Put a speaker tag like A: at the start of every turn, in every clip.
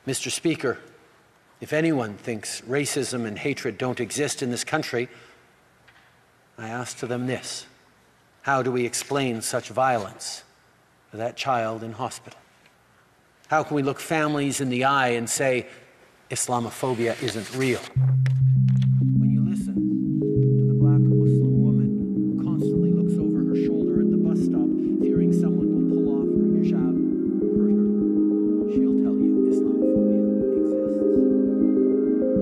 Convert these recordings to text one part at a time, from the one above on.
A: Mr. Speaker, if anyone thinks racism and hatred don't exist in this country, I ask to them this: how do we explain such violence to that child in hospital? How can we look families in the eye and say Islamophobia isn't real? When you listen to the black Muslim woman who constantly looks over her shoulder at the bus stop, fearing someone will pull off her hijab or hurt her, she'll tell you Islamophobia exists.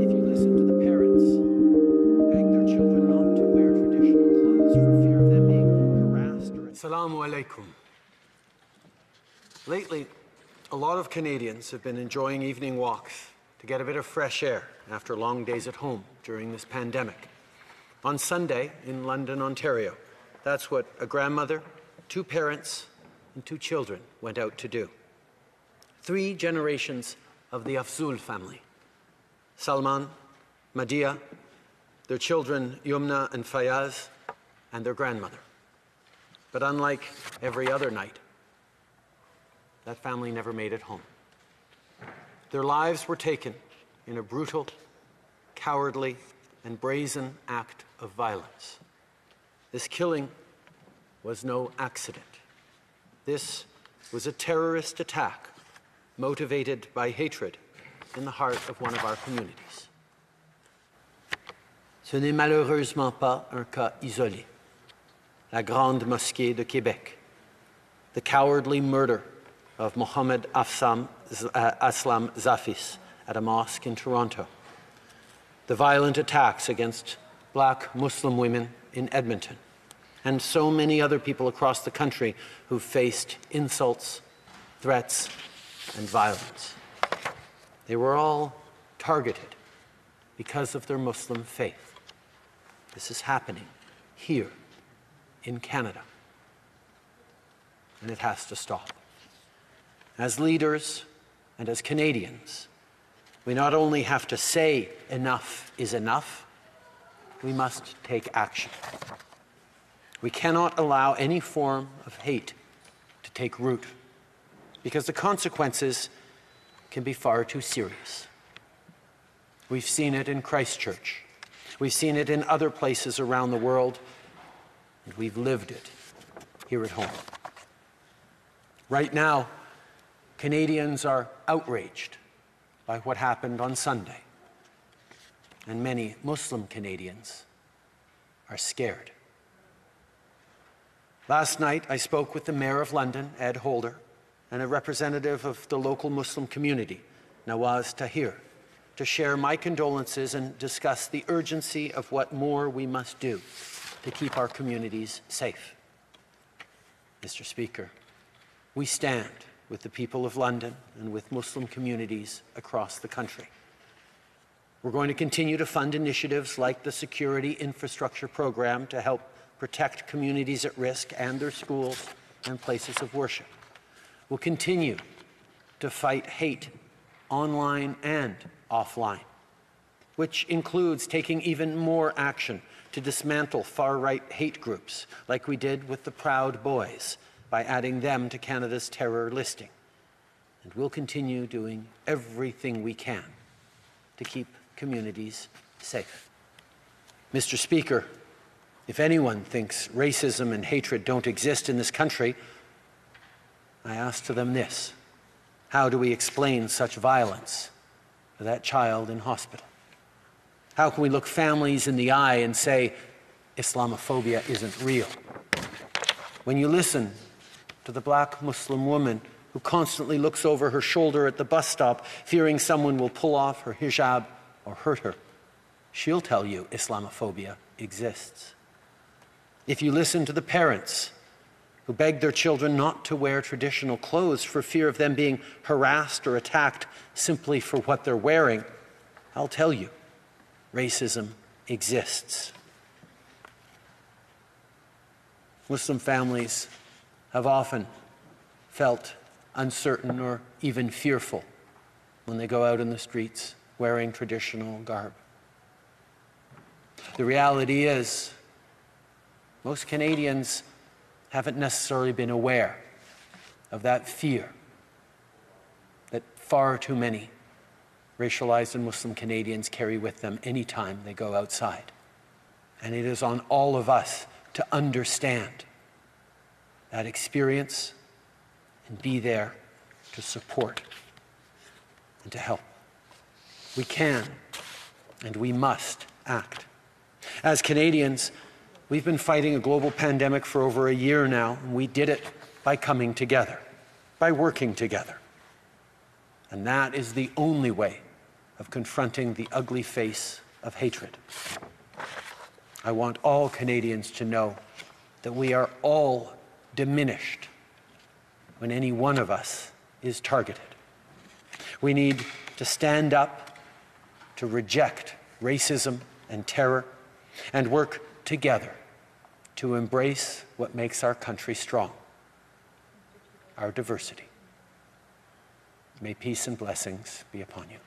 A: If you listen to the parents who beg their children not to wear traditional clothes for fear of them being harassed or... Assalamu alaikum. Lately, a lot of Canadians have been enjoying evening walks to get a bit of fresh air after long days at home during this pandemic. On Sunday in London, Ontario, that's what a grandmother, 2 parents, and 2 children went out to do. 3 generations of the Afzul family: Salman, Madia, their children Yumna and Fayaz, and their grandmother. But unlike every other night, that family never made it home. Their lives were taken in a brutal, cowardly, and brazen act of violence. This killing was no accident. This was a terrorist attack motivated by hatred in the heart of one of our communities. Ce n'est malheureusement pas un cas isolé. La Grande Mosquée de Québec, the cowardly murder of Mohammed Aslam Zafis at a mosque in Toronto, the violent attacks against black Muslim women in Edmonton, and so many other people across the country who faced insults, threats, and violence. They were all targeted because of their Muslim faith. This is happening here in Canada, and it has to stop. As leaders and as Canadians, we not only have to say enough is enough, we must take action. We cannot allow any form of hate to take root, because the consequences can be far too serious. We've seen it in Christchurch. We've seen it in other places around the world, and we've lived it here at home. Right now, Canadians are outraged by what happened on Sunday, and many Muslim Canadians are scared. Last night, I spoke with the Mayor of London, Ed Holder, and a representative of the local Muslim community, Nawaz Tahir, to share my condolences and discuss the urgency of what more we must do to keep our communities safe. Mr. Speaker, we stand with the people of London and with Muslim communities across the country. We're going to continue to fund initiatives like the Security Infrastructure Program to help protect communities at risk and their schools and places of worship. We'll continue to fight hate online and offline, which includes taking even more action to dismantle far-right hate groups, like we did with the Proud Boys, by adding them to Canada's terror listing. And we'll continue doing everything we can to keep communities safe. Mr. Speaker, if anyone thinks racism and hatred don't exist in this country, I ask to them this: how do we explain such violence to that child in hospital? How can we look families in the eye and say Islamophobia isn't real? When you listen to the black Muslim woman who constantly looks over her shoulder at the bus stop, fearing someone will pull off her hijab or hurt her, she'll tell you Islamophobia exists. If you listen to the parents who beg their children not to wear traditional clothes for fear of them being harassed or attacked simply for what they're wearing, I'll tell you, racism exists. Muslim families have often felt uncertain or even fearful when they go out in the streets wearing traditional garb. The reality is, most Canadians haven't necessarily been aware of that fear that far too many racialized and Muslim Canadians carry with them any time they go outside. And it is on all of us to understand that experience and be there to support and to help. We can and we must act. As Canadians, we've been fighting a global pandemic for over a year now, and we did it by coming together, by working together. And that is the only way of confronting the ugly face of hatred. I want all Canadians to know that we are all diminished when any one of us is targeted. We need to stand up to reject racism and terror and work together to embrace what makes our country strong, our diversity. May peace and blessings be upon you.